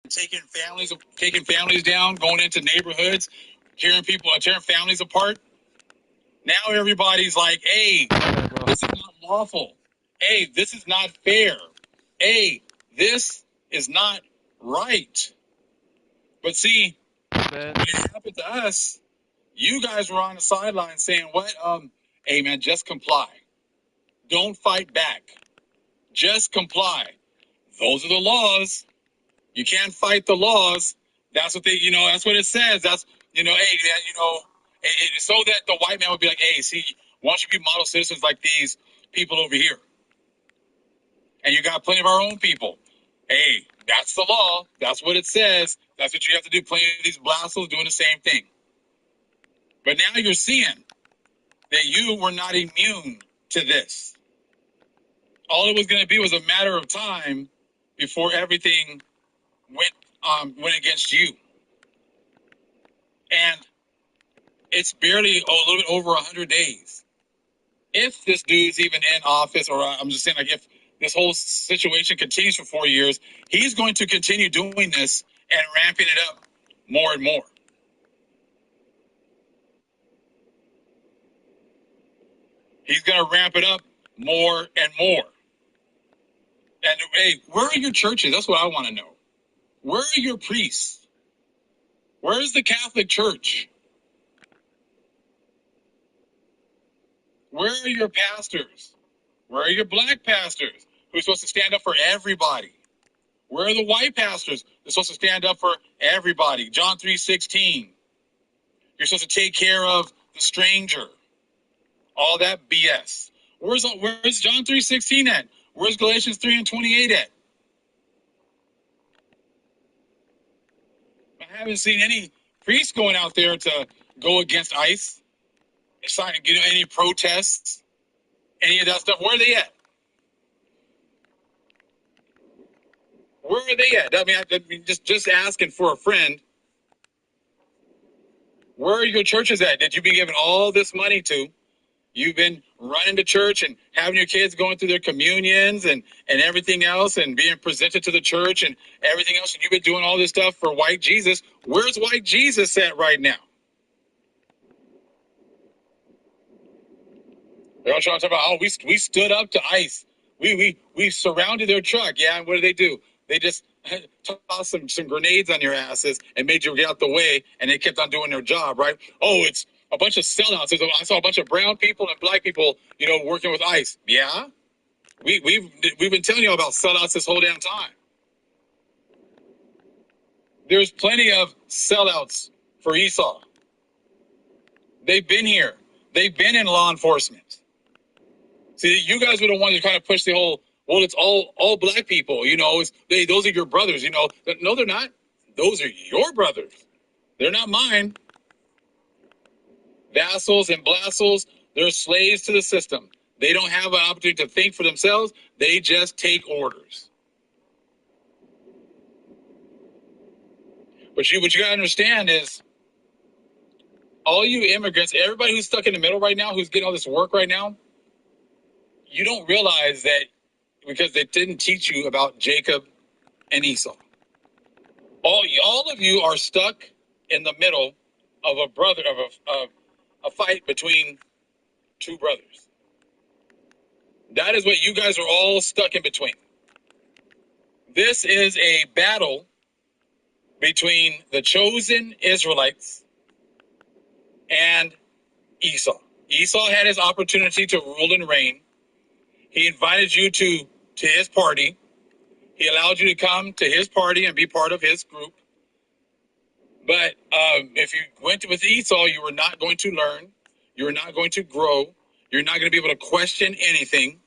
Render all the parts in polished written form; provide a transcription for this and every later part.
taking families down, going into neighborhoods, tearing families apart. Now everybody's like, hey, this is not lawful. Hey, this is not fair. Hey, this is not right. But see, when it happened to us, you guys were on the sideline saying, what? Hey man, just comply. Don't fight back. Just comply. Those are the laws. You can't fight the laws. That's what that's what it says. That's, so that the white man would be like, hey, see, why don't you be model citizens like these people over here? And you got plenty of our own people. Hey, that's the law. That's what it says. That's what you have to do. Plenty of these blasphemers doing the same thing. But now you're seeing that you were not immune to this. All it was going to be was a matter of time before everything went against you. And it's barely a little bit over 100 days. If this dude's even in office, or I'm just saying, like, if this whole situation continues for 4 years, he's going to continue doing this and ramping it up more and more. He's going to ramp it up more and more. And hey, where are your churches? That's what I want to know. Where are your priests? Where is the Catholic Church? Where are your pastors? Where are your black pastors who are supposed to stand up for everybody? Where are the white pastors? They're supposed to stand up for everybody. John 3:16. You're supposed to take care of the stranger. All that BS. Where's John 3:16 at? Where's Galatians 3:28 at? I haven't seen any priests going out there to go against ICE. Any protests, any of that stuff. Where are they at? Where are they at? I mean, just asking for a friend. Where are your churches at that you've been giving all this money to? You've been running to church and having your kids going through their communions and everything else and being presented to the church and everything else. And you've been doing all this stuff for white Jesus. Where's white Jesus at right now? They're all trying to talk about, we stood up to ICE. We surrounded their truck. Yeah, and what do? They just tossed some grenades on your asses and made you get out the way, and they kept on doing their job, right? Oh, it's a bunch of sellouts. I saw a bunch of brown people and black people, working with ICE. Yeah, we've been telling you about sellouts this whole damn time. There's plenty of sellouts for Esau. They've been here. They've been in law enforcement. See, you guys were the ones who kind of pushed the whole, well, it's all black people, those are your brothers, No, they're not. Those are your brothers. They're not mine. Vassals and blassels, they're slaves to the system. They don't have an opportunity to think for themselves. They just take orders. What you got to understand is, all you immigrants, everybody who's stuck in the middle right now, who's getting all this work right now, you don't realize that because they didn't teach you about Jacob and Esau. All of you are stuck in the middle of a fight between two brothers. That is what you guys are all stuck in between. This is a battle between the chosen Israelites and Esau. Esau had his opportunity to rule and reign. He invited you to his party. He allowed you to come to his party and be part of his group. But if you went with Esau, you were not going to learn. You were not going to grow. You're not going to be able to question anything.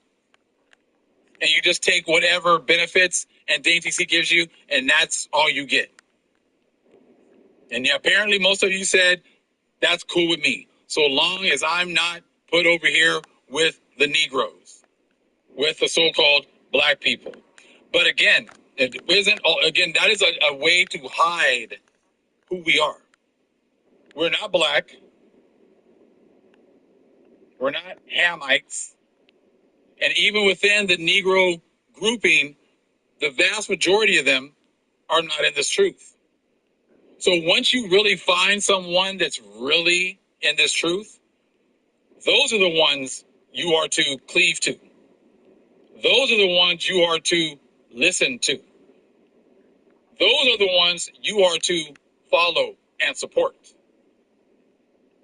And you just take whatever benefits and dainties he gives you, and that's all you get. And yeah, apparently most of you said, that's cool with me, so long as I'm not put over here with the Negroes, with the so-called black people. But again, that is a way to hide who we are. We're not black. We're not Hamites. And even within the Negro grouping, the vast majority of them are not in this truth. So once you really find someone that's really in this truth, those are the ones you are to cleave to. Those are the ones you are to listen to. Those are the ones you are to follow and support.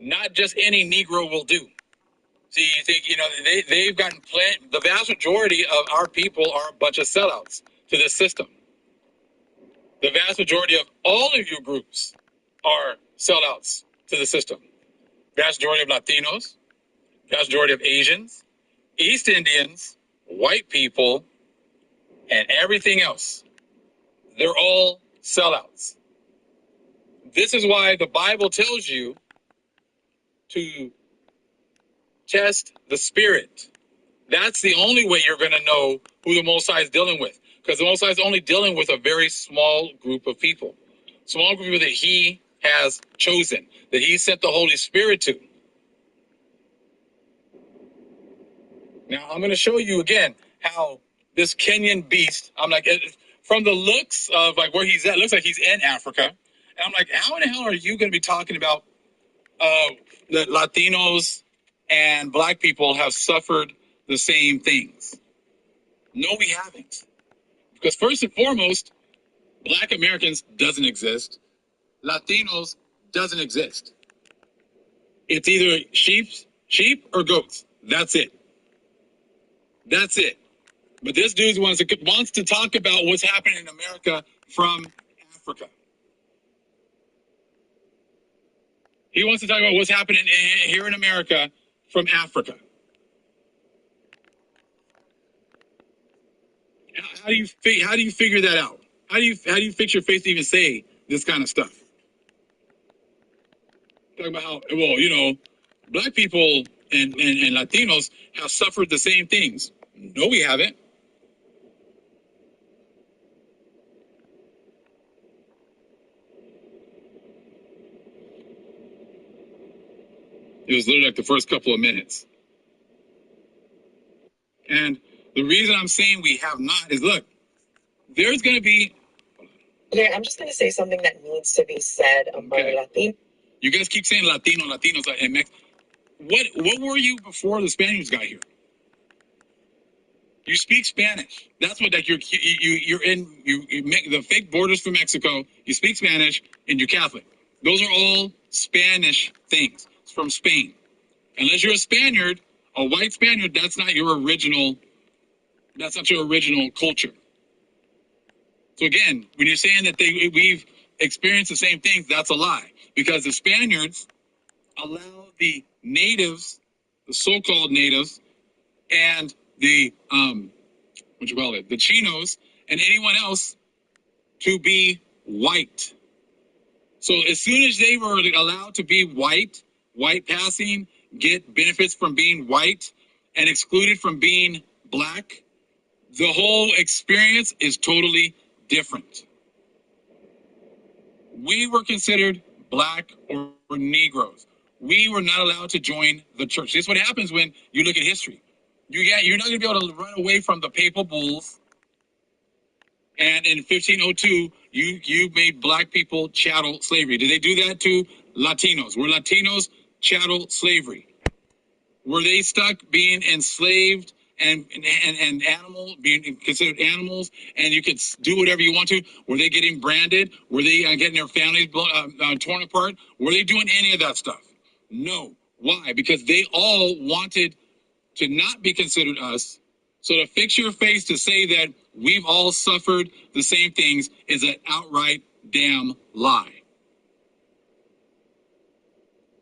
Not just any Negro will do. See, you think, they've gotten plenty. The vast majority of our people are a bunch of sellouts to this system. The vast majority of all of your groups are sellouts to the system. Vast majority of Latinos, vast majority of Asians, East Indians, white people, and everything else. They're all sellouts. This is why the Bible tells you to test the spirit. That's the only way you're going to know who the Most High is dealing with. Because the Most High is only dealing with a very small group of people. Small group of people that He has chosen, that He sent the Holy Spirit to. Now, I'm going to show you again how this Kenyan beast, I'm like, from the looks of like where he's at, it looks like he's in Africa. And I'm like, how in the hell are you going to be talking about that Latinos and black people have suffered the same things? No, we haven't. Because first and foremost, black Americans doesn't exist. Latinos doesn't exist. It's either sheep or goats. That's it. That's it. But this dude wants to talk about what's happening in America from Africa. He wants to talk about what's happening here in America from Africa. How do you figure that out? How do you fix your face to even say this kind of stuff? Talking about how, well, black people and Latinos have suffered the same things. No, we haven't. It was literally like the first couple of minutes. And the reason I'm saying we have not is, look, there's going to be... Yeah, I'm just going to say something that needs to be said among Latinos. You guys keep saying Latinos, and Mexico. What were you before the Spaniards got here? You speak Spanish. That's what, like, you're in. You make the fake borders for Mexico. You speak Spanish, and you're Catholic. Those are all Spanish things. It's from Spain. Unless you're a Spaniard, a white Spaniard, that's not your original. That's not your original culture. So again, when you're saying that we've experienced the same things, that's a lie. Because the Spaniards allow the natives, the so-called natives, and the the Chinos and anyone else to be white. So as soon as they were allowed to be white passing, get benefits from being white, and excluded from being black, the whole experience is totally different. We were considered black or Negroes. We were not allowed to join the church. This is what happens when you look at history. You're not going to be able to run away from the papal bulls. And in 1502, you made black people chattel slavery. Did they do that to Latinos? Were Latinos chattel slavery? Were they stuck being enslaved and being considered animals, and you could do whatever you want to? Were they getting branded? Were they getting their families torn apart? Were they doing any of that stuff? No. Why? Because they all wanted to not be considered us. So to fix your face to say that we've all suffered the same things is an outright damn lie.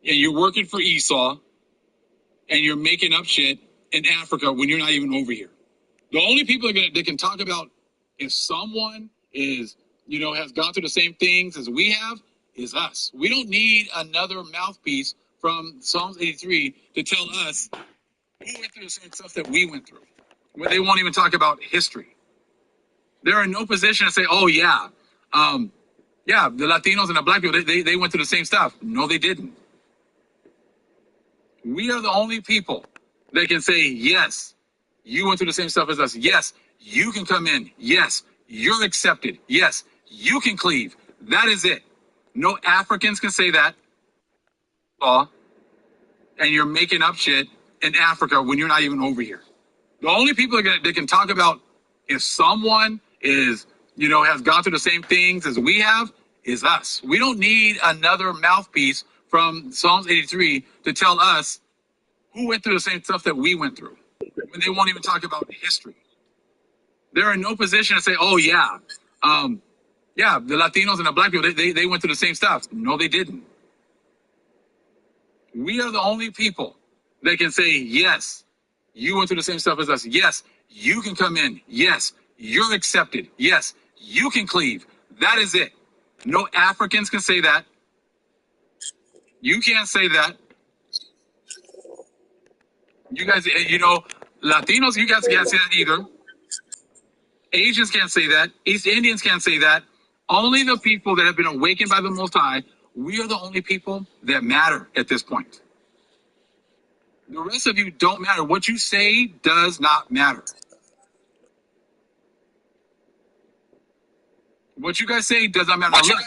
And you're working for Esau, and you're making up shit in Africa when you're not even over here. The only people that can talk about if someone has gone through the same things as we have is us. We don't need another mouthpiece from Psalms 83 to tell us who went through the same stuff that we went through. Where they won't even talk about history. They're in no position to say, oh, yeah, the Latinos and the black people, they went through the same stuff. No, they didn't. We are the only people that can say, yes, you went through the same stuff as us. Yes, you can come in. Yes, you're accepted. Yes, you can cleave. That is it. No Africans can say that. And you're making up shit in Africa when you're not even over here. The only people that can talk about if someone is, has gone through the same things as we have is us. We don't need another mouthpiece from Psalms 83 to tell us who went through the same stuff that we went through when they won't even talk about history. They're in no position to say, oh, yeah, the Latinos and the black people, they went through the same stuff. No, they didn't. We are the only people that can say, yes, you went through the same stuff as us. Yes, you can come in. Yes, you're accepted. Yes, you can cleave. That is it. No Africans can say that. You can't say that. You guys, Latinos, you guys can't say that either. Asians can't say that. East Indians can't say that. Only the people that have been awakened by the Most High, we are the only people that matter at this point. The rest of you don't matter. What you say does not matter. What you guys say does not matter. Now, look,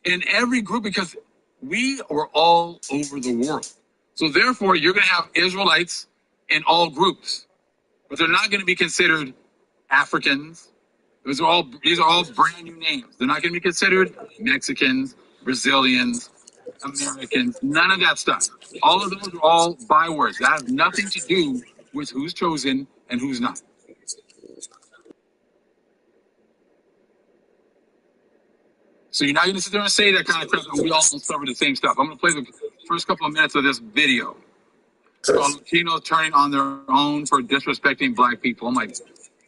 in every group, because we are all over the world. So therefore, you're going to have Israelites in all groups. But they're not going to be considered Africans. These are all brand new names. They're not going to be considered Mexicans, Brazilians, Americans, none of that stuff. All of those are all bywords. That have nothing to do with who's chosen and who's not. So you're not going to sit there and say that kind of crap and we all suffer the same stuff. I'm going to play the first couple of minutes of this video. It's called Latinos turning on their own for disrespecting black people. I'm like,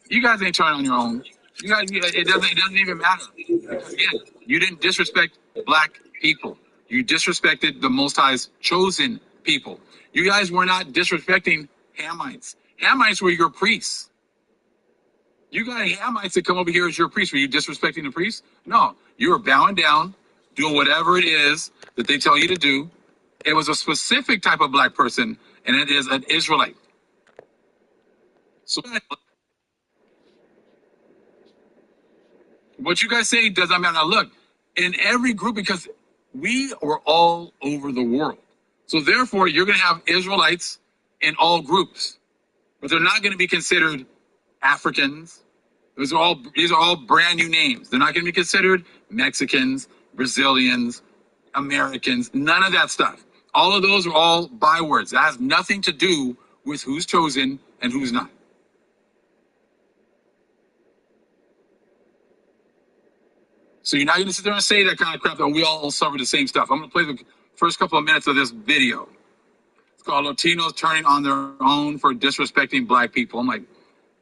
you guys ain't turning on your own. You guys, it doesn't even matter. Because again, you didn't disrespect black people. You disrespected the Most High's chosen people. You guys were not disrespecting Hamites. Hamites were your priests. You got Hamites that come over here as your priests. Were you disrespecting the priests? No. You were bowing down, doing whatever it is that they tell you to do. It was a specific type of black person, and it is an Israelite. So what you guys say does not matter. Now look, in every group, because we are all over the world. So therefore, you're going to have Israelites in all groups. But they're not going to be considered Africans. These are all brand new names. They're not going to be considered Mexicans, Brazilians, Americans, none of that stuff. All of those are all bywords. That has nothing to do with who's chosen and who's not. So you're not going to sit there and say that kind of crap that we all suffer the same stuff. I'm going to play the first couple of minutes of this video. It's called Latinos turning on their own for disrespecting black people. I'm like,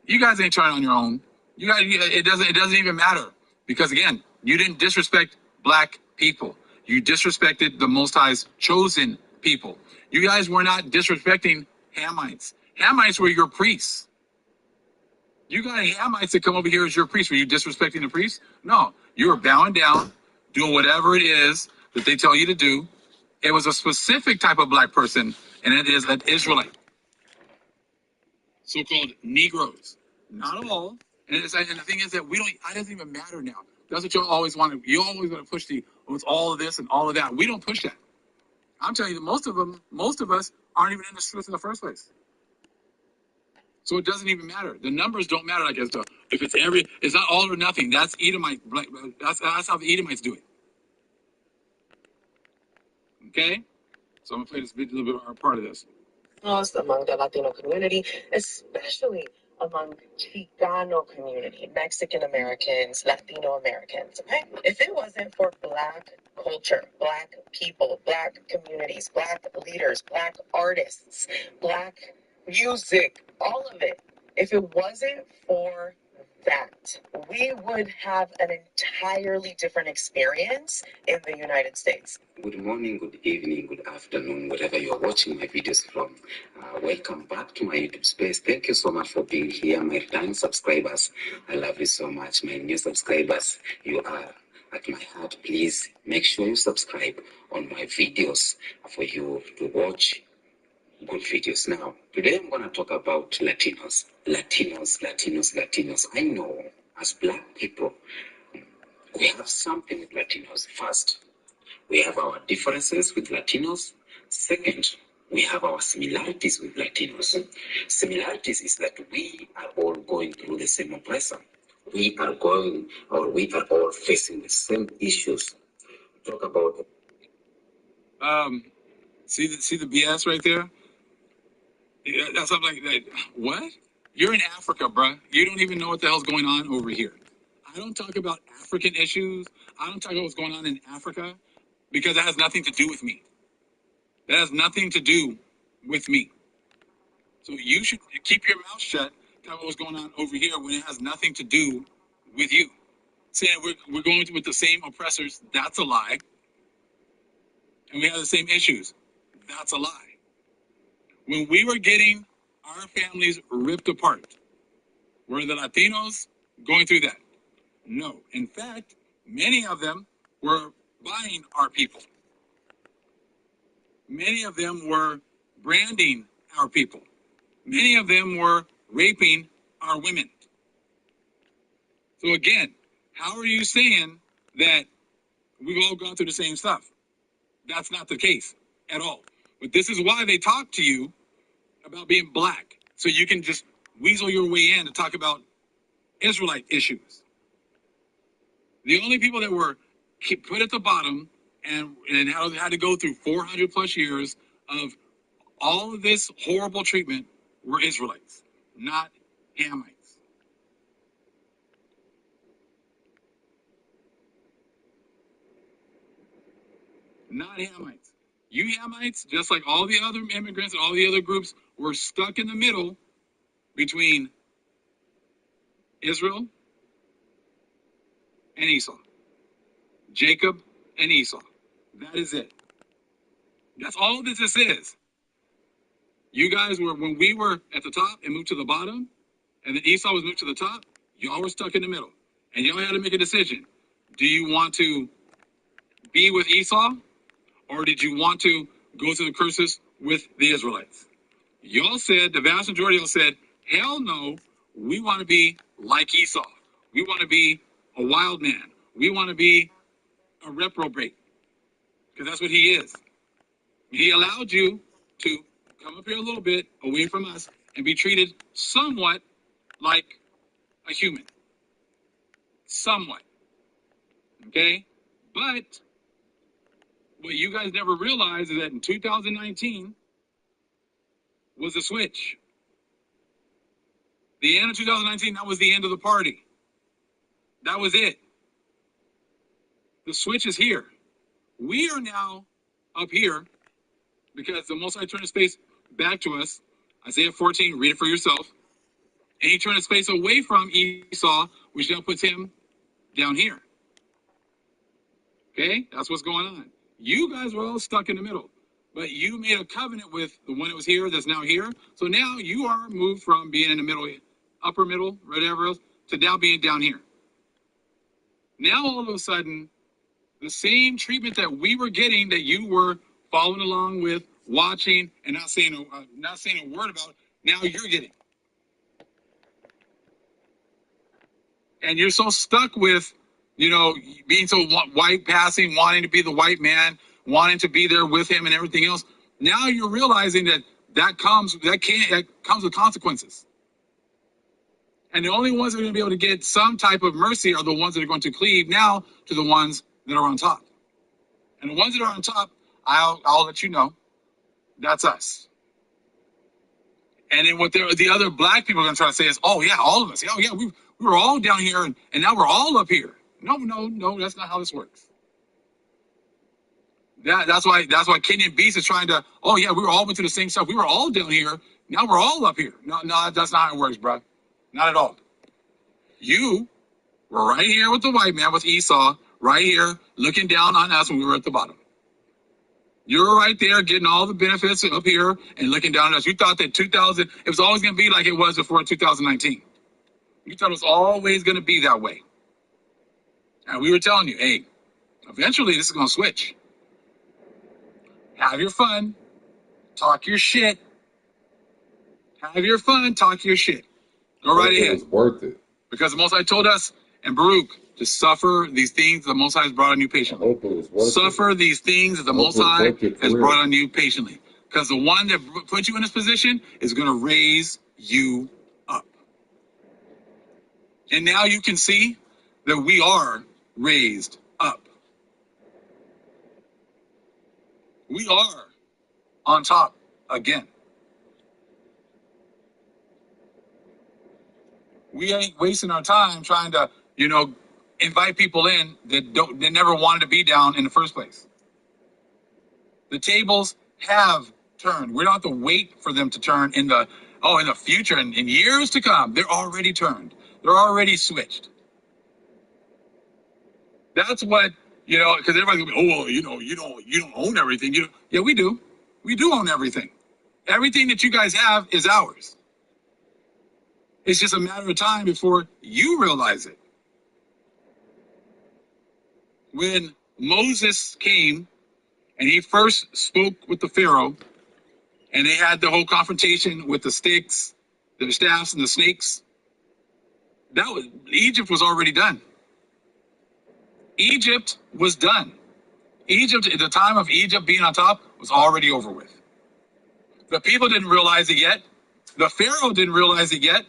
you guys ain't turning on your own. You guys, it doesn't even matter. Because again, you didn't disrespect black people. You disrespected the Most High's chosen people. You guys were not disrespecting Hamites. Hamites were your priests. You got Hamites that come over here as your priests. Were you disrespecting the priests? No. You were bowing down, doing whatever it is that they tell you to do. It was a specific type of black person, and it is an Israelite. So-called Negroes. Not all. And the thing is that it doesn't even matter now. That's what you always want to, you always want to push with all of this and all of that. We don't push that. I'm telling you that most of us aren't even in the truth in the first place. So it doesn't even matter. The numbers don't matter, I guess. If it's not all or nothing. That's Edomite. That's how the Edomites do it. Okay? So I'm gonna play this video, a little bit part of this. Among the Latino community, especially among Chicano community, Mexican Americans, Latino Americans. Okay, if it wasn't for Black culture, Black people, Black communities, Black leaders, Black artists, Black music, all of it, if it wasn't for that, we would have an entirely different experience in the United States. Good morning, good evening, good afternoon, wherever you're watching my videos from. Welcome back to my YouTube space. Thank you so much for being here, my returning subscribers. I love you so much. My new subscribers, you are at my heart. Please make sure you subscribe on my videos for you to watch good videos. Now, today I'm going to talk about Latinos. I know as Black people, We have something with Latinos. First, we have our differences with Latinos. Second, we have our similarities with Latinos. Similarities is that we are all going through the same oppressor. We are all facing the same issues. Talk about see the BS right there. Yeah, that's I'm like, what? You're in Africa, bruh. You don't even know what the hell's going on over here. I don't talk about African issues. I don't talk about what's going on in Africa because that has nothing to do with me. That has nothing to do with me. So you should keep your mouth shut. Talk about what's going on over here when it has nothing to do with you. Saying we're going with the same oppressors, that's a lie. And we have the same issues, that's a lie. When we were getting our families ripped apart, were the Latinos going through that? No. In fact, many of them were buying our people. Many of them were branding our people. Many of them were raping our women. So again, how are you saying that we've all gone through the same stuff? That's not the case at all. But this is why they talk to you about being black. So you can just weasel your way in to talk about Israelite issues. The only people that were put at the bottom and had to go through 400 plus years of all of this horrible treatment were Israelites, not Hamites. Not Hamites. You Hamites, just like all the other immigrants and all the other groups, were stuck in the middle between Israel and Esau. Jacob and Esau. That is it. That's all this is. You guys were, when we were at the top and moved to the bottom, and then Esau was moved to the top, y'all were stuck in the middle. And y'all had to make a decision. Do you want to be with Esau, or did you want to go through the curses with the Israelites? Y'all said, the vast majority of y'all said, hell no, we want to be like Esau. We want to be a wild man. We want to be a reprobate, because that's what he is. He allowed you to come up here a little bit away from us and be treated somewhat like a human. Somewhat. Okay? But what you guys never realized is that in 2019 was a switch. The end of 2019, that was the end of the party. That was it. The switch is here. We are now up here because the Most High turned his face back to us. Isaiah 14, read it for yourself. And he turned his face away from Esau, which now puts him down here. Okay? That's what's going on. You guys were all stuck in the middle. But you made a covenant with the one that was here that's now here. So now you are moved from being in the middle, upper middle, whatever else, to now being down here. Now all of a sudden, the same treatment that we were getting, that you were following along with, watching, and not saying a word about, now you're getting. And you're so stuck with, being so white passing, wanting to be the white man, wanting to be there with him and everything else. Now you're realizing that comes with consequences. And the only ones that are going to be able to get some type of mercy are the ones that are going to cleave now to the ones that are on top. And the ones that are on top, I'll let you know, that's us. And then what the other black people are going to try to say is, oh yeah, all of us. Oh yeah, we were all down here and now we're all up here. No, that's not how this works. That's why Kenyan Beast is trying to, oh yeah, we were all went through the same stuff. We were all down here. Now we're all up here. No, that's not how it works, bro. Not at all. You were right here with the white man, with Esau, right here, looking down on us when we were at the bottom. You were right there getting all the benefits up here and looking down on us. You thought that it was always going to be like it was before 2019. You thought it was always going to be that way. And we were telling you, hey, eventually this is going to switch. Have your fun. Talk your shit. Have your fun. Talk your shit. Go right ahead. It was worth it. Because the Most High told us, and Baruch, to suffer these things the Most High has brought on you patiently. Suffer these things that the Most High has brought on you patiently. Because the one that put you in this position is going to raise you up. And now you can see that we are raised up. We are on top again. We ain't wasting our time trying to, invite people in that never wanted to be down in the first place. The tables have turned. We don't have to wait for them to turn in the future and in years to come. They're already turned. They're already switched. That's what, because everybody's going to be, you don't own everything. Yeah, we do. We do own everything. Everything that you guys have is ours. It's just a matter of time before you realize it. When Moses came and he first spoke with the Pharaoh, and they had the whole confrontation with the sticks, the staffs, and the snakes, Egypt was already done. Egypt was done. Egypt, at the time of Egypt being on top, was already over with. The people didn't realize it yet. The Pharaoh didn't realize it yet.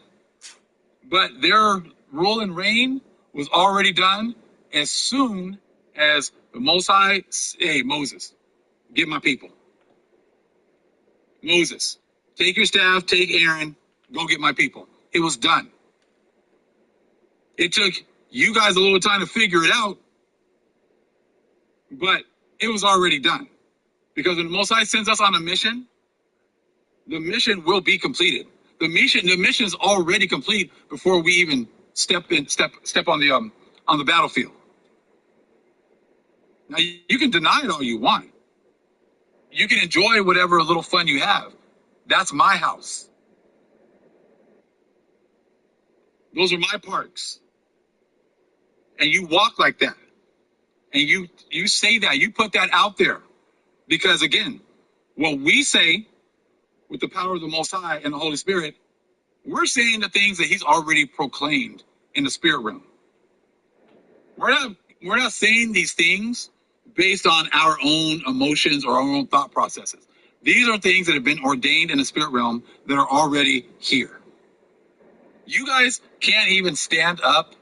But their rule and reign was already done as soon as the Most High, hey, Moses, get my people. Moses, take your staff, take Aaron, go get my people. It was done. It took you guys a little time to figure it out, but it was already done. Because when the Most High sends us on a mission, the mission will be completed. The mission is already complete before we even step on the battlefield. Now you can deny it all you want. You can enjoy whatever little fun you have. That's my house. Those are my parks. And you walk like that. And you say that. You put that out there. Because again, what we say with the power of the Most High and the Holy Spirit, we're saying the things that He's already proclaimed in the spirit realm. We're not saying these things based on our own emotions or our own thought processes. These are things that have been ordained in the spirit realm that are already here. You guys can't even stand up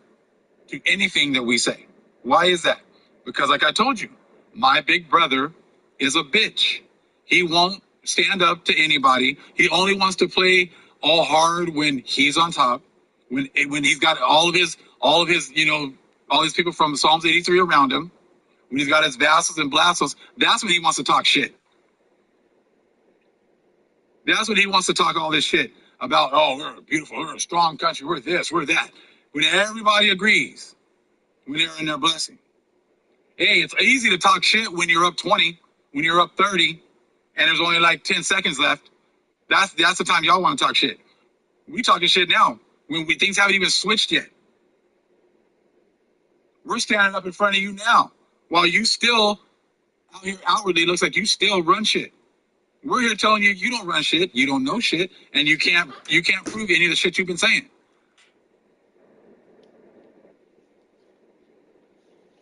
to anything that we say. Why is that? Because like I told you, my big brother is a bitch. He won't stand up to anybody. He only wants to play all hard when he's on top, when he's got all of his all these people from Psalms 83 around him, when he's got his vassals and blastos. That's when he wants to talk shit. That's when he wants to talk all this shit about, we're a beautiful, we're a strong country, we're this, we're that. When everybody agrees, when they're in their blessing. Hey, it's easy to talk shit when you're up 20, when you're up 30, and there's only like 10 seconds left. That's the time y'all want to talk shit. We talking shit now when things haven't even switched yet. We're standing up in front of you now while you still out here outwardly looks like you still run shit. We're here telling you you don't run shit, you don't know shit, and you can't prove any of the shit you've been saying.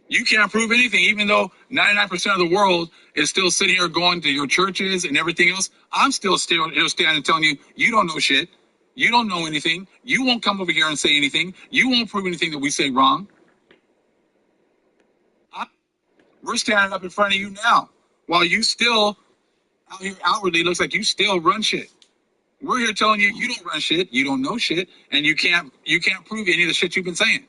You can't prove anything, even though 99% of the world is still sitting here going to your churches and everything else. I'm still here standing telling you, you don't know shit. You don't know anything. You won't come over here and say anything. You won't prove anything that we say wrong. We're standing up in front of you now while you still out here outwardly looks like you still run shit. We're here telling you you don't run shit, you don't know shit, and you can't prove any of the shit you've been saying.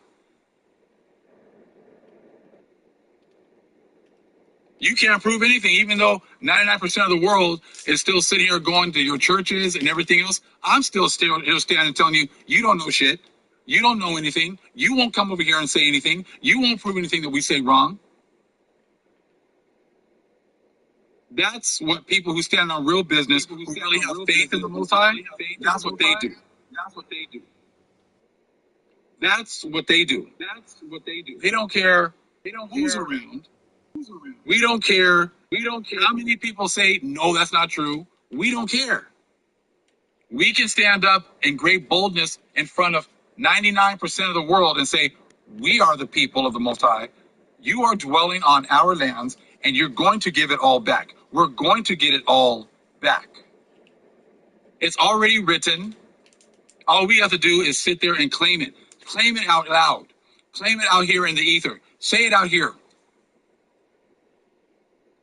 You can't prove anything, even though 99% of the world is still sitting here going to your churches and everything else. I'm still here standing telling you, you don't know shit. You don't know anything. You won't come over here and say anything. You won't prove anything that we say wrong. That's what people who stand on real business, who really have faith in the Most High, that's what they do. That's what they do. That's what they do. That's what they do. They don't care who's around. We don't care. We don't care how many people say, no, that's not true. We don't care. We can stand up in great boldness in front of 99% of the world and say, We are the people of the Most High. You are dwelling on our lands, and you're going to give it all back. We're going to get it all back. It's already written. All we have to do is sit there and claim it. Claim it out loud. Claim it out here in the ether. Say it out here.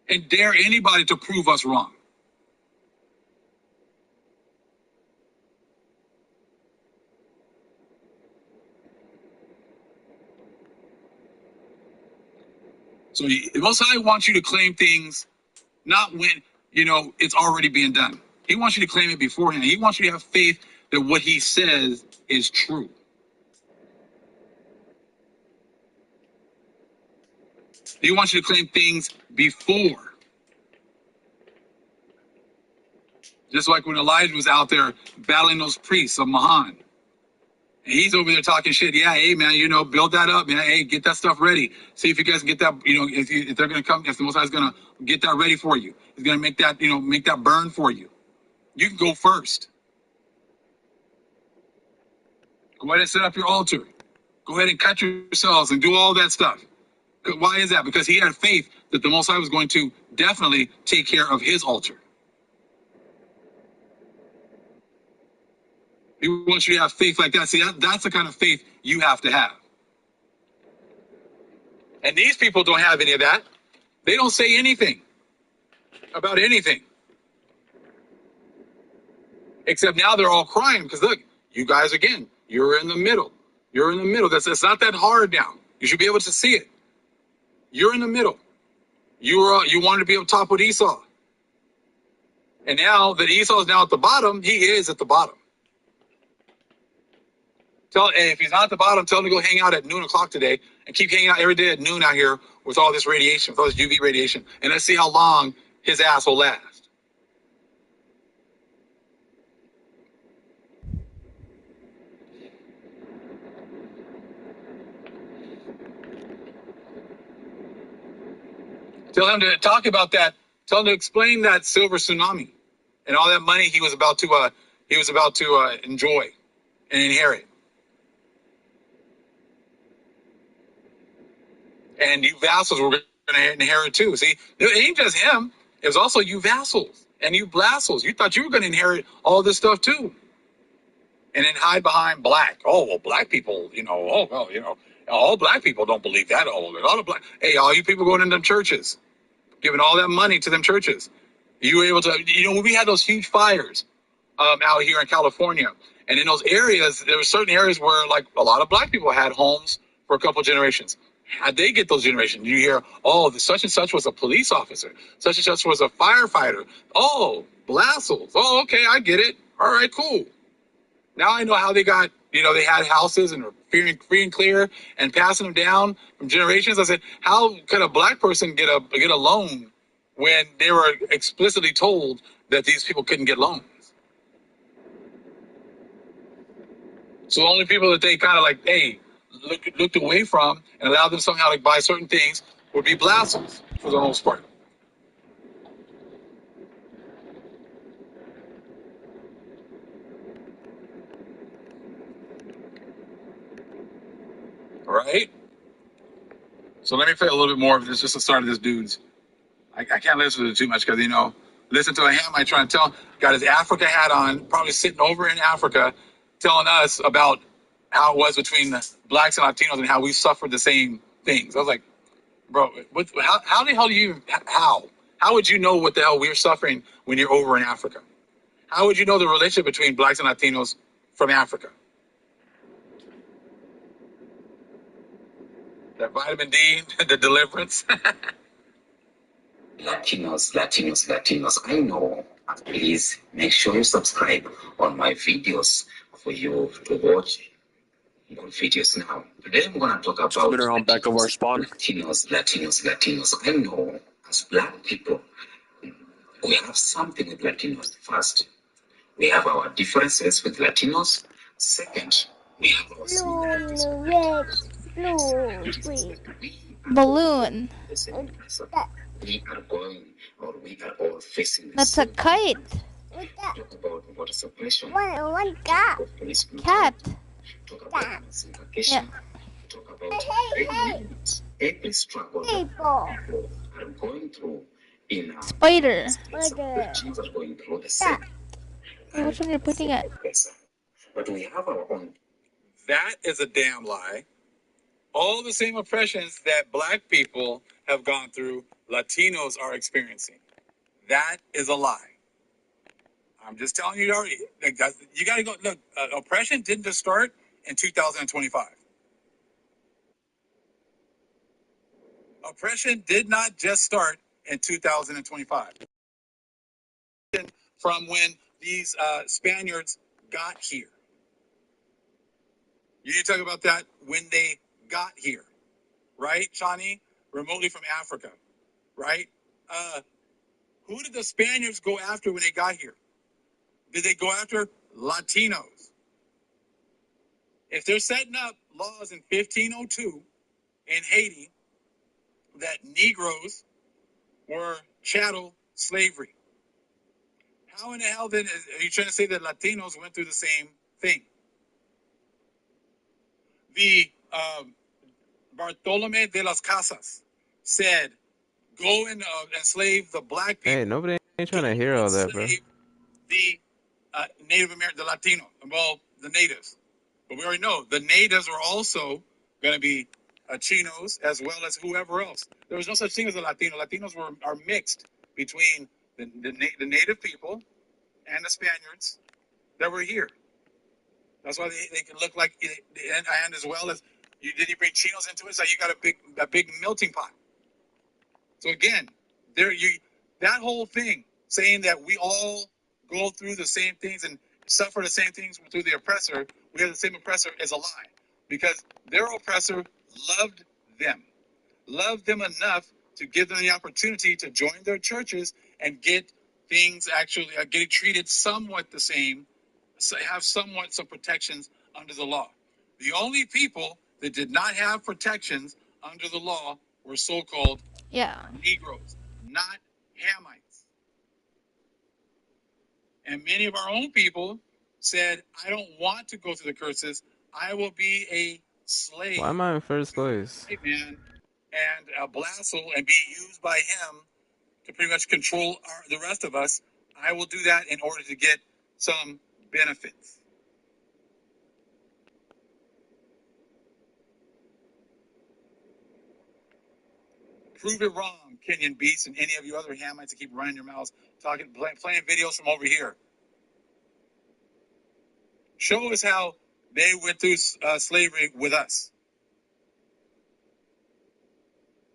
And dare anybody to prove us wrong. So the Most High wants you to claim things not when, it's already being done. He wants you to claim it beforehand. He wants you to have faith that what he says is true. He wants you to claim things before. Just like when Elijah was out there battling those priests of Mahan. And he's over there talking shit. Yeah, hey, man, build that up, man. Hey, get that stuff ready. See if you guys can get that, if they're going to come, if the Most High is going to get that ready for you. He's going to make that burn for you. You can go first. Go ahead and set up your altar. Go ahead and cut yourselves and do all that stuff. Why is that? Because he had faith that the Most High was going to definitely take care of his altar. He wants you to have faith like that. See, that's the kind of faith you have to have. And these people don't have any of that. They don't say anything about anything. Except now they're all crying because, look, you guys, again, you're in the middle. You're in the middle. It's not that hard now. You should be able to see it. You're in the middle. You wanted to be up top with Esau. And now that Esau is now at the bottom, he is at the bottom. If he's not at the bottom, tell him to go hang out at noon o'clock today and keep hanging out every day at noon out here with all this radiation, with all this UV radiation. And let's see how long his ass will last. Tell him to talk about that. Tell him to explain that silver tsunami and all that money he was about to enjoy and inherit. And you vassals were going to inherit too. See, it ain't just him. It was also you vassals and you blassals. You thought you were going to inherit all this stuff too. And then hide behind black. Oh, well, black people, all black people don't believe that. Hey, all you people going into them churches, giving all that money to them churches. You were able to, when we had those huge fires out here in California, and in those areas, there were certain areas where like a lot of black people had homes for a couple of generations. How'd they get those generations? You hear, oh, such and such was a police officer. Such and such was a firefighter. Oh, blassels. Oh, okay, I get it. All right, cool. Now I know how they got, they had houses and were free and clear and passing them down from generations. I said, how could a black person get a loan when they were explicitly told that these people couldn't get loans? So the only people that they kind of like, hey, looked away from and allowed them somehow to buy certain things would be blasphemies for the most part. All right. So let me play a little bit more of this, just the start of this dude's. I can't listen to it too much because, listen to him. I try to tell, got his Africa hat on, probably sitting over in Africa, telling us about how it was between the blacks and Latinos and how we suffered the same things. I was like, bro, how the hell do you, how would you know what the hell we're suffering when you're over in Africa? How would you know the relationship between blacks and Latinos from Africa? That vitamin D, the deliverance. Latinos, I know. Please make sure you subscribe on my videos for you to watch more videos now. Today I'm going to talk about Twitter on back of our spawn. Latinos. I know as black people, we have something with Latinos. First, we have our differences with Latinos. Second, we have our similarities. Balloon. We are going, or we are all facing. That's a kite. Talk about water suppression. One cat. Talk about Yeah. Talk every struggle that people are going through in Spider. Christians are going through the same. Hey, which one you're pointing at? But we have our own. That is a damn lie. All the same oppressions that black people have gone through, Latinos are experiencing. That is a lie. I'm just telling you already. You got to go. Look, oppression didn't just start in 2025. Oppression did not just start in 2025. From when these Spaniards got here. You need to talk about that when they got here, right, Shawnee? Remotely from Africa, right? Who did the Spaniards go after when they got here? Did they go after Latinos? If they're setting up laws in 1502 in Haiti that Negroes were chattel slavery, how in the hell then are you trying to say that Latinos went through the same thing? The Bartolome de las Casas said, go and enslave the black people. Hey, nobody ain't trying to hear all that, bro. The Native American, the Latino, well, the natives. But we already know the natives are also going to be Chinos as well as whoever else. There was no such thing as a Latino. Latinos are mixed between the native people and the Spaniards that were here. That's why they can look like, and as well as you bring Chinos into it, so you got a big melting pot. So again, that whole thing saying that we all go through the same things and suffer the same things through the oppressor, we have the same oppressor, is a lie, because their oppressor loved them enough to give them the opportunity to join their churches and get things actually getting treated somewhat the same, so have somewhat some protections under the law. The only people that did not have protections under the law were so-called Negroes, not Hamites. And many of our own people said, I don't want to go through the curses. I will be a slave. Why am I in first place? White man and a Blassel and be used by him to pretty much control the rest of us. I will do that in order to get some benefits. Prove it wrong, Kenyan Beats, and any of you other Hamites that keep running your mouths, playing videos from over here. Show us how they went through slavery with us.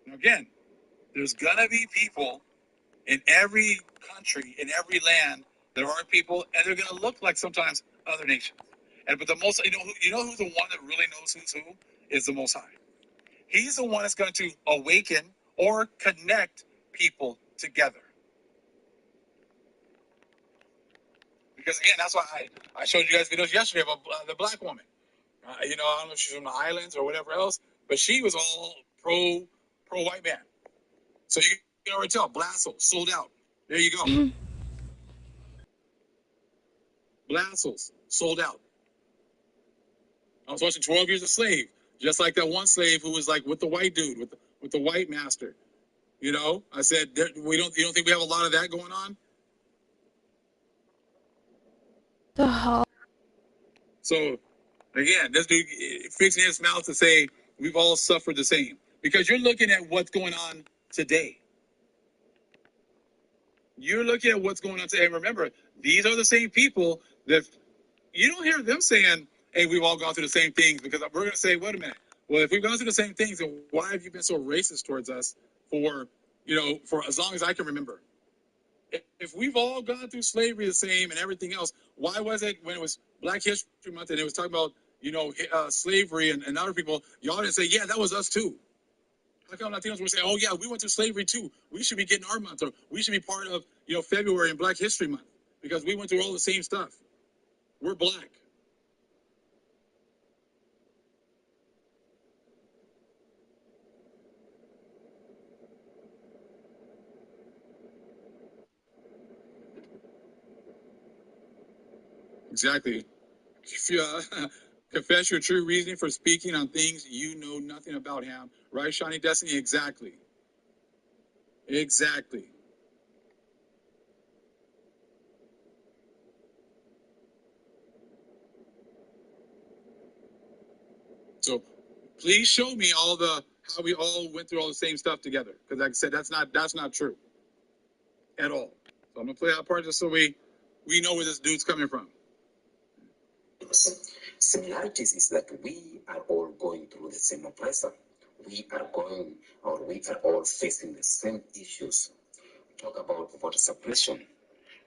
Now again, there's gonna be people in every country, in every land. There are people, and they're gonna look like sometimes other nations. But the most, you know who's the one that really knows who's who is the Most High. He's the one that's going to awaken or connect people together. Because again, that's why I showed you guys videos yesterday about the black woman. I don't know if she's from the islands or whatever else, but she was all pro white man. So you can already tell, Blassel sold out. There you go. Blassels sold out. I was watching 12 Years a Slave, just like that one slave who was like with the white dude, with the white master. I said, you don't think we have a lot of that going on? The hell? So again, this dude fixing his mouth to say we've all suffered the same, because you're looking at what's going on today. You're looking at what's going on today. And remember, these are the same people that you don't hear them saying, hey, we've all gone through the same things, because we're going to say, wait a minute. Well, if we've gone through the same things, then why have you been so racist towards us for as long as I can remember? If we've all gone through slavery the same and everything else, why was it when it was Black History Month and it was talking about, slavery and other people, y'all didn't say, yeah, that was us too? How come Latinos were saying, oh yeah, we went through slavery too. We should be getting our month, or we should be part of, February and Black History Month, because we went through all the same stuff. We're black. Exactly. Confess your true reasoning for speaking on things you know nothing about, Ham. Right, Shawnee Destiny? Exactly. Exactly. So please show me all the how we all went through all the same stuff together. Because like I said, that's not true at all. So I'm gonna play that part just so we know where this dude's coming from. Similarities is that we are all going through the same oppressor. We are all facing the same issues. Talk about voter suppression,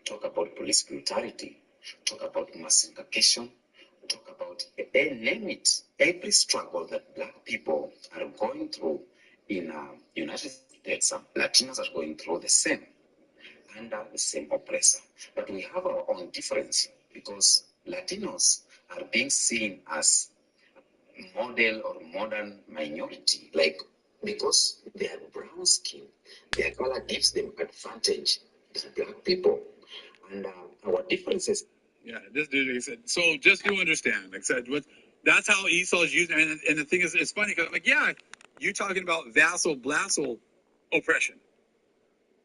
talk about police brutality, talk about mass incarceration, talk about name it, every struggle that Black people are going through in United States, Latinos are going through the same, under the same oppressor. But we have our own difference because Latinos are being seen as model or modern minority, like because they have brown skin, their color gives them advantage than Black people, and our differences. Yeah, this dude, like I said, so just you understand, like I said, that's how Esau's using it. And the thing is, it's funny because I'm like, yeah, you talking about vassal blassal oppression.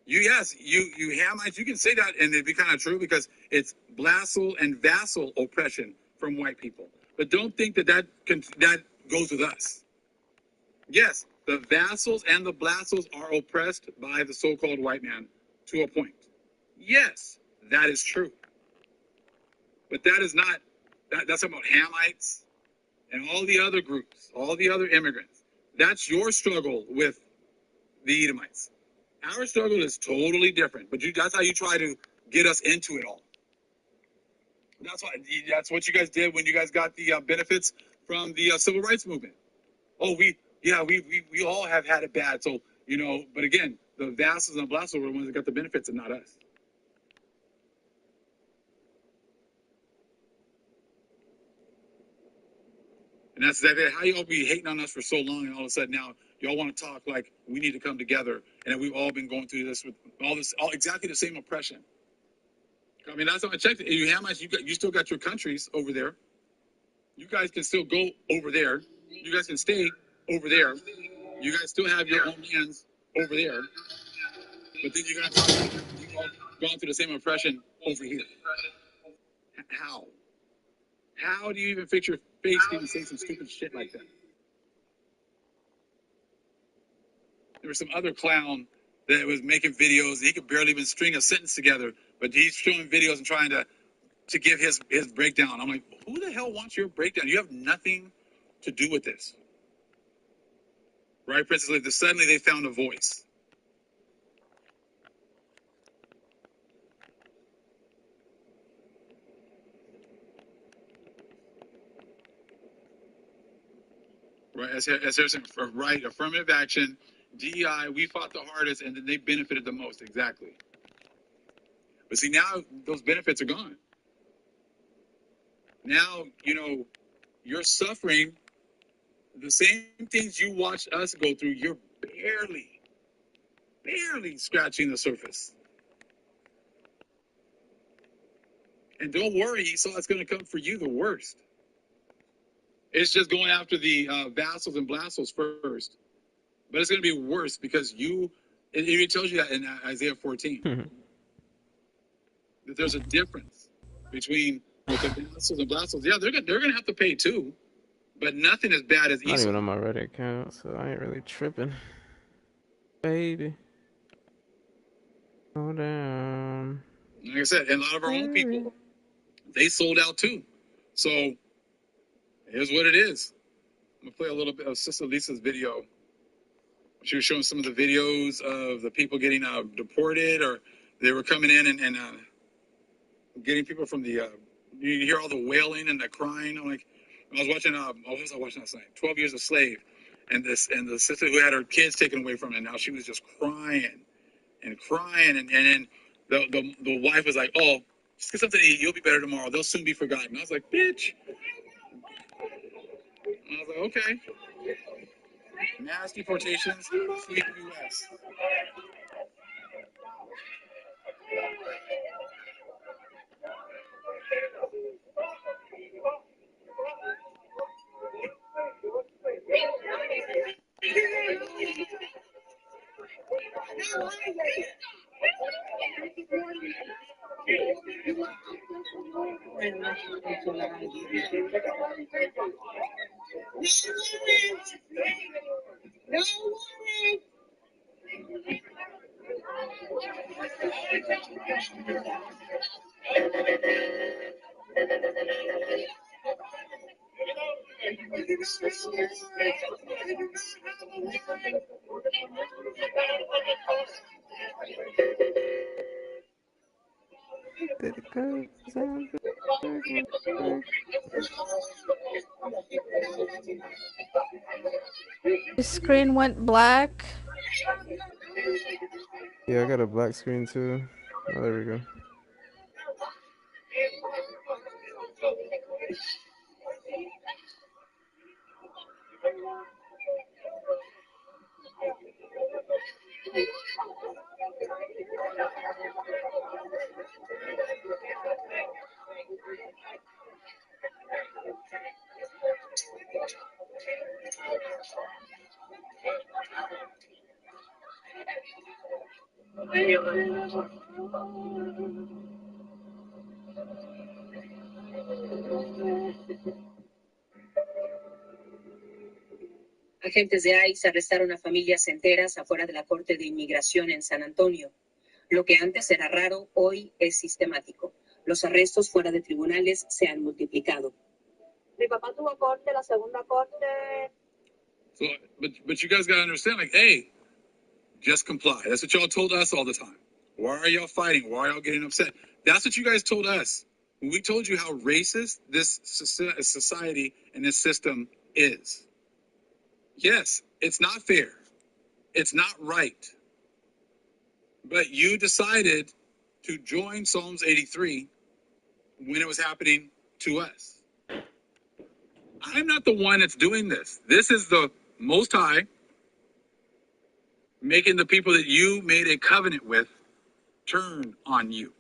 You Hamites, you can say that and it'd be kind of true because it's blassal and vassal oppression from white people. But don't think that goes with us. Yes, the vassals and the blassals are oppressed by the so-called white man to a point. Yes, that is true. But that is not that's about Hamites and all the other groups, all the other immigrants. That's your struggle with the Edomites. Our struggle is totally different, but that's how you try to get us into it all. That's what you guys did when you guys got the benefits from the civil rights movement. Oh, we all have had it bad. So but again, the vassals and the blassals were the ones that got the benefits, and not us. And that's exactly how y'all be hating on us for so long, and all of a sudden now y'all want to talk like we need to come together, and that we've all been going through this with all exactly the same oppression. I mean, that's how I checked it. You Hamites, you still got your countries over there. You guys can still go over there. You guys can stay over there. You guys still have your own lands over there. But then you're gonna talk about you've all gone through the same oppression over here. How? How do you even fix your face to even say some stupid shit like that? There was some other clown that was making videos. And he could barely even string a sentence together, but he's showing videos and trying to give his breakdown. I'm like, who the hell wants your breakdown? You have nothing to do with this, right, Princess Liv? Suddenly they found a voice. Right, as there's right, affirmative action, DEI, we fought the hardest, and then they benefited the most. Exactly. But see, now those benefits are gone. Now, you're suffering the same things you watched us go through. You're barely scratching the surface. And don't worry, Esau, it's going to come for you the worst. It's just going after the vassals and blassals first. But it's going to be worse because it tells you that in Isaiah 14. That there's a difference between the vassals and blassals. Yeah, they're going to have to pay too. But nothing as bad as Esau. Not even on my Reddit account, so I ain't really tripping. Baby. Hold down. Like I said, and a lot of our own people, they sold out too. So here's what it is. I'm going to play a little bit of Sister Lisa's video. She was showing some of the videos of the people getting deported, or they were coming in and getting people from the, you hear all the wailing and the crying. I'm like, I was watching, what was I watching last night? 12 Years a Slave. And the sister who had her kids taken away from her, now she was just crying and crying. And then the wife was like, oh, just get something to eat. You'll be better tomorrow. They'll soon be forgotten. I was like, bitch. And I was like, okay. Mass deportations, free U.S. Did it go? Sound good? The screen went black. Yeah, I got a black screen too. Oh, there we go. Agentes de ICE arrestaron a familias enteras afuera de la Corte de Inmigración en San Antonio. Lo que antes era raro, hoy es sistemático. Los arrestos fuera de tribunales se han multiplicado. Mi papá tuvo corte, la segunda corte. So, but you guys gotta understand, like, hey, just comply. That's what y'all told us all the time. Why are y'all fighting? Why are y'all getting upset? That's what you guys told us. When we told you how racist this society and this system is. Yes, it's not fair. It's not right. But you decided to join Psalms 83 when it was happening to us. I'm not the one that's doing this. This is the Most High making the people that you made a covenant with turn on you.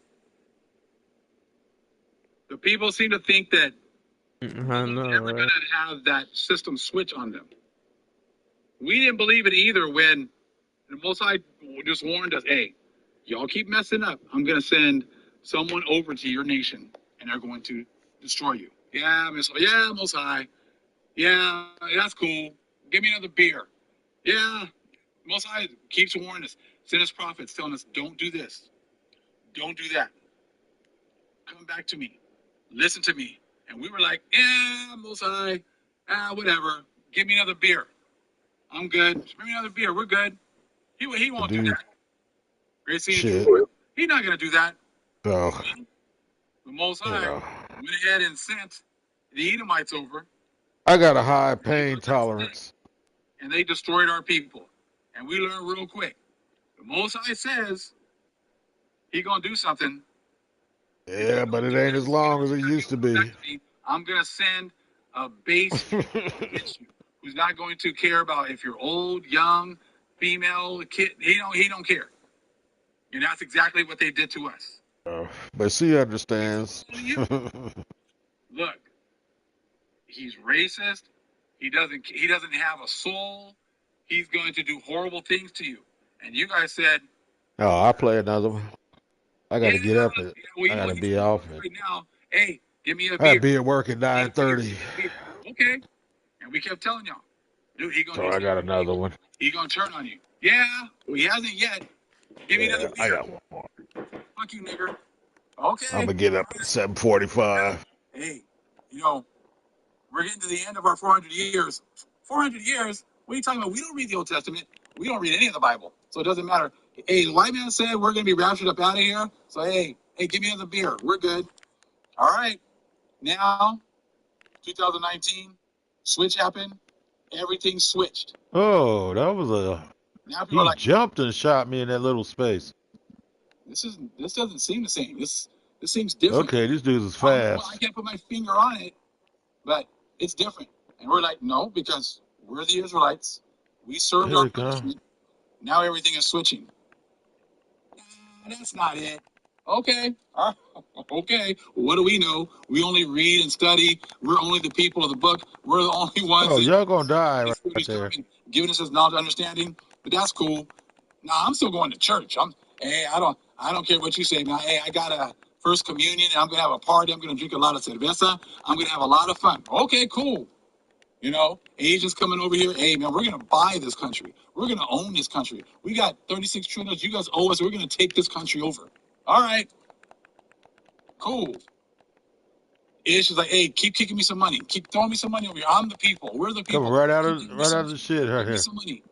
The people seem to think that I we're know, never right? going to have that system switch on them. We didn't believe it either when the Most High just warned us, hey, y'all keep messing up. I'm going to send someone over to your nation, and they're going to destroy you. Yeah, Most High. Yeah, that's cool. Give me another beer. Yeah, Most High keeps warning us. Send us prophets telling us, don't do this. Don't do that. Come back to me. Listen to me. And we were like, yeah, Most High. Whatever. Give me another beer. I'm good. Just bring me another beer. We're good. He won't do Dude, that. Great seeing shit. you. He's not going to do that. So, The Most you High know, went ahead and sent the Edomites over, I got a high pain tolerance. and they destroyed our people. And we learned real quick. The Most High says he going to do something. Yeah, but it ain't as long as it used to be. I'm going to send a base against you who's not going to care about if you're old, young, female, kid. He don't care. And that's exactly what they did to us. But she understands. Look, he's racist. He doesn't have a soul. He's going to do horrible things to you. And you guys said, Oh, I'll play another one. I got to get up. well, I got to he's be off it. right now. Hey, give me a I beer. be at work at 9:30. Okay. And we kept telling y'all, dude, he gonna So do I something. got another one. He gonna turn on you. Yeah, well, he hasn't yet. Give me another beer. I got one more. Fuck you, nigger. Okay. I'm gonna get up at 7:45. Hey, we're getting to the end of our 400 years. 400 years? What are you talking about? We don't read the Old Testament. We don't read any of the Bible. So it doesn't matter. Hey, the white man said we're going to be raptured up out of here. So, hey, give me another beer. We're good. All right. Now, 2019, switch happened. Everything switched. Oh, that was a. Now people are He like, jumped and shot me in that little space. this doesn't seem the same. This seems different. Okay, this dude is I fast. can't put my finger on it, but it's different. And we're like, no, because we're the Israelites. We served Here our we go. punishment. Now everything is switching. That's not it. Okay. Okay. What do we know? We only read and study. We're only the people of the book. We're the only ones Oh, that y'all gonna die the right there. giving us this knowledge and understanding. But that's cool. Nah, I'm still going to church. Hey, I don't care what you say now. Hey, I got a first communion. I'm gonna have a party. I'm gonna drink a lot of cerveza. I'm gonna have a lot of fun. Okay, cool. You know, Asians coming over here. Hey, man, we're gonna buy this country. We're gonna own this country. We got 36 trillion. You guys owe us. We're gonna take this country over. All right, cool. Asians like, hey, keep kicking me some money. Keep throwing me some money over here. I'm the people. We're the Coming people. Keep kicking me right out some, of the shit right kick me here. some money.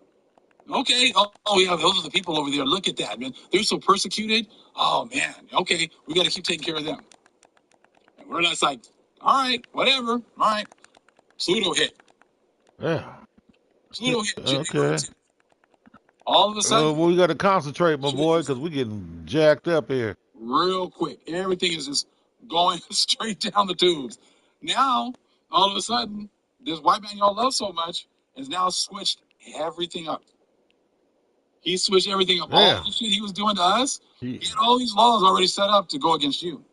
Okay. Oh, yeah, those are the people over there. Look at that, man. They're so persecuted. Oh man. Okay, we got to keep taking care of them. And we're just like, all right, whatever. All right. Pluto hit. Yeah. Pluto hit January Okay. 10th. All of a sudden, Well, we got to concentrate, my shit boy, is because we getting jacked up here. real quick. Everything is just going straight down the tubes. Now, all of a sudden, this white man y'all love so much has now switched everything up. He switched everything up. All Yeah. the shit he was doing to us, He, he had all these laws already set up to go against you.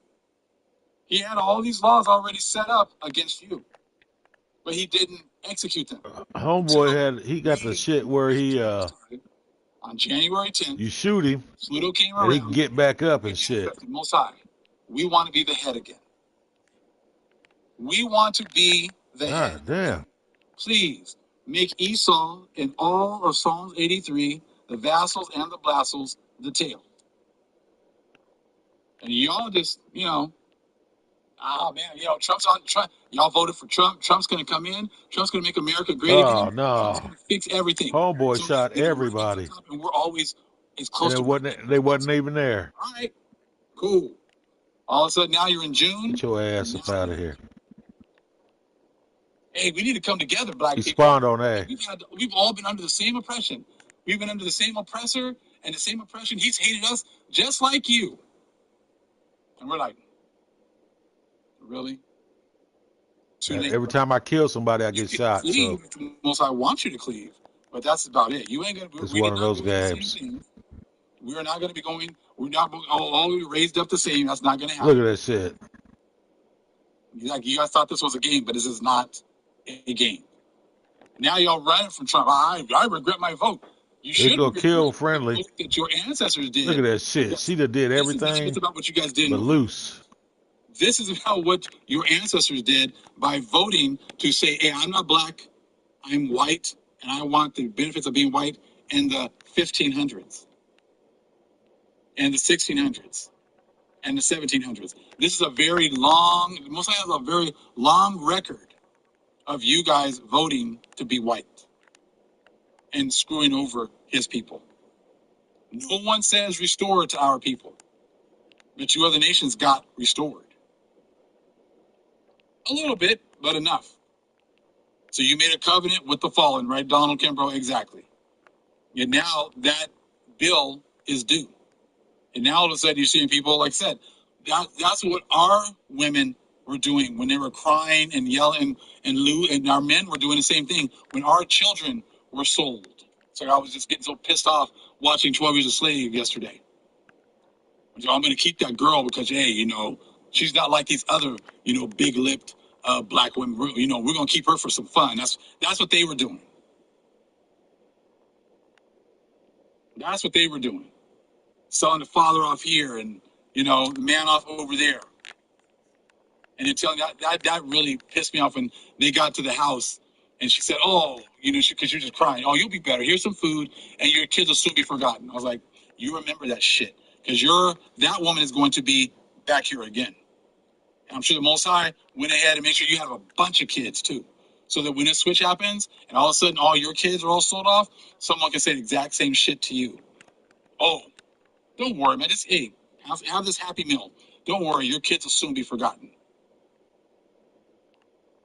He had all these laws already set up against you, but he didn't execute them. homeboy he got the shit where he On January you 10th, shoot him Pluto came and he can around. get back up We and shit. manifested Most High. We want to be the head again. We want to be the head God damn. again. Please make Esau in all of Psalms 83, the vassals and the blassels, the tail. And y'all just, oh man, Trump's on Trump. Y'all voted for Trump. Trump's going to come in. Trump's going to make America great Oh again. Trump's no. going to fix everything. Homeboy So that shot we can rise to the everybody. top and we're always as And close to winning they as wasn't possible. even there. All right, cool. All of a sudden now you're in June. Get your And ass now up out of here. hey, we need to come together, black He people. spawned on A. We've all been under the same oppression. We've been under the same oppressor and the same oppression. He's hated us just like you. And we're like, really? Too late, Every bro. time I kill somebody, I You get can shot. So cleave if the most I want you to cleave, but that's about it. You ain't gonna. it's We're one of not those doing the same games. thing. We are not gonna be going. We're not all raised up the same. That's not gonna Look at happen. that shit. Like you guys thought this was a game, but this is not a game. Now y'all running from Trump. I regret my vote. You They should go kill regret the friendly. vote that your ancestors Look did. at that shit. Because She done did this is not everything just about what you guys did in but November. loose. This is about what your ancestors did by voting to say, hey, I'm not black, I'm white, and I want the benefits of being white in the 1500s and the 1600s and the 1700s. This is a very long, Most has a very long record of you guys voting to be white and screwing over his people. No one says restore to our people, but you other nations got restored. A little bit, but enough. So you made a covenant with the fallen, right, Donald Kimbrough? Exactly. And now that bill is due. And now all of a sudden you're seeing people, like I said, that's what our women were doing when they were crying and yelling, and our men were doing the same thing when our children were sold. So I was just getting so pissed off watching 12 Years a Slave yesterday. So I'm going to keep that girl because, hey, she's not like these other, big-lipped black women. We're going to keep her for some fun. That's what they were doing. That's what they were doing. Selling the father off here and, the man off over there. And until that really pissed me off when they got to the house and she said, oh, because you're just crying. Oh, you'll be better. Here's some food and your kids will soon be forgotten. I was like, you remember that shit because that woman is going to be back here again. And I'm sure the Most High went ahead and made sure you have a bunch of kids too. So that when this switch happens and all of a sudden all your kids are all sold off, someone can say the exact same shit to you. Oh, don't worry, man. Just, hey, have this happy meal. Don't worry, your kids will soon be forgotten.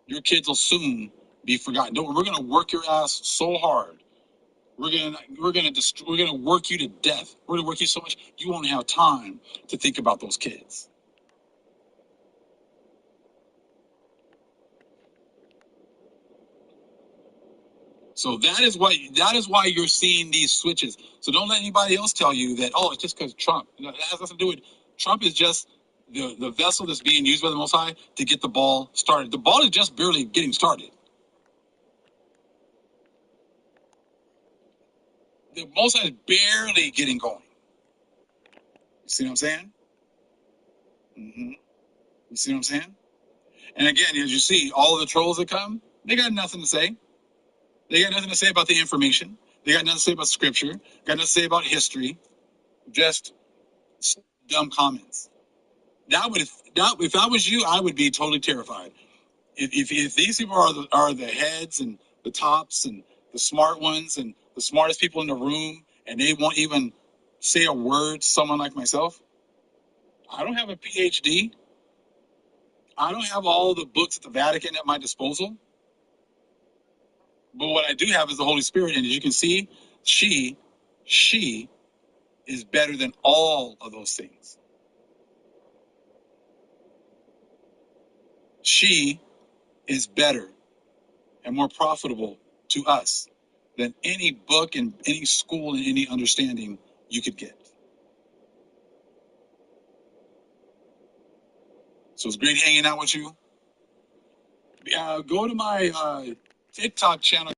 Your kids will soon be forgotten. Don't worry, we're gonna work your ass so hard. We're gonna work you to death. We're gonna work you so much you won't have time to think about those kids. So that is why you're seeing these switches. So don't let anybody else tell you that, oh, it's just because Trump. That has nothing to do with Trump. Is just the vessel that's being used by the Most High to get the ball started. The ball is just barely getting started. The Most High is barely getting going. see what I'm saying? You see what I'm saying? And again, as you see, all of the trolls that come, they got nothing to say. They got nothing to say about the information. They got nothing to say about scripture. Got nothing to say about history. Just dumb comments. If I was you, I would be totally terrified. If these people are the heads and the tops and the smart ones and the smartest people in the room, and they won't even say a word to someone like myself, I don't have a PhD. I don't have all the books at the Vatican at my disposal. But what I do have is the Holy Spirit, and as you can see, she is better than all of those things. She is better and more profitable to us than any book and any school and any understanding you could get. So it's great hanging out with you. Go to my TikTok channel.